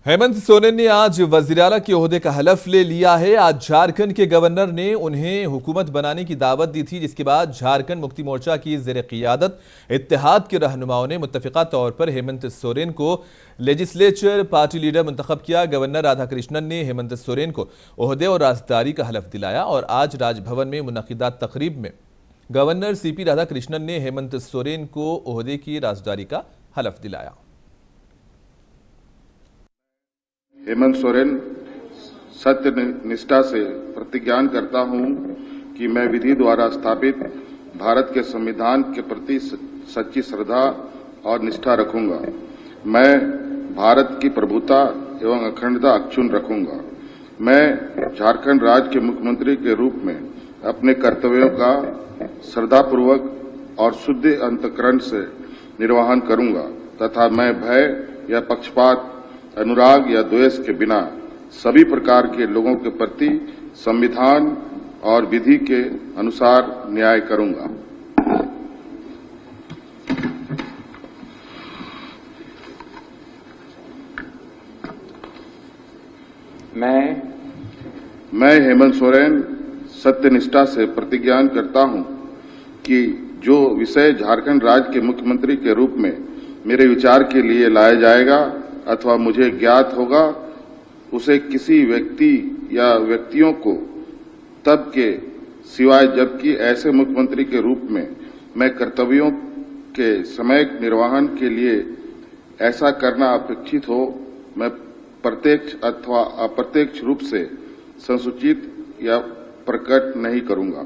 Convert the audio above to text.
हेमंत सोरेन ने आज वज़ीर-ए-आला के ओहदे का हलफ ले लिया है। आज झारखंड के गवर्नर ने उन्हें हुकूमत बनाने की दावत दी थी, जिसके बाद झारखंड मुक्ति मोर्चा की ज़ेर-ए-क़ियादत इत्तेहाद के रहनुमाओं ने मुत्तफ़िक़ा तौर पर हेमंत सोरेन को लेजिस्लेचर पार्टी लीडर मुंतखब किया। गवर्नर राधाकृष्णन ने हेमंत सोरेन को ओहदे और राजदारी का हलफ दिलाया और आज राजभवन में मुनक़िदा तक़रीब में गवर्नर CP राधाकृष्णन ने हेमंत सोरेन को ओहदे की राजदारी का हलफ दिलाया। हेमंत सोरेन सत्य निष्ठा से प्रतिज्ञान करता हूं कि मैं विधि द्वारा स्थापित भारत के संविधान के प्रति सच्ची श्रद्धा और निष्ठा रखूंगा। मैं भारत की प्रभुता एवं अखंडता अक्षुण्ण रखूंगा। मैं झारखंड राज्य के मुख्यमंत्री के रूप में अपने कर्तव्यों का श्रद्धापूर्वक और शुद्ध अंतःकरण से निर्वहन करूंगा तथा मैं भय या पक्षपात, अनुराग या द्वेष के बिना सभी प्रकार के लोगों के प्रति संविधान और विधि के अनुसार न्याय करूंगा। मैं हेमंत सोरेन सत्यनिष्ठा से प्रतिज्ञान करता हूं कि जो विषय झारखंड राज्य के मुख्यमंत्री के रूप में मेरे विचार के लिए लाया जाएगा अथवा मुझे ज्ञात होगा, उसे किसी व्यक्ति या व्यक्तियों को तब के सिवाय जबकि ऐसे मुख्यमंत्री के रूप में मैं कर्तव्यों के समयक निर्वहन के लिए ऐसा करना अपेक्षित हो, मैं प्रत्यक्ष अथवा अप्रत्यक्ष रूप से संसूचित या प्रकट नहीं करूंगा।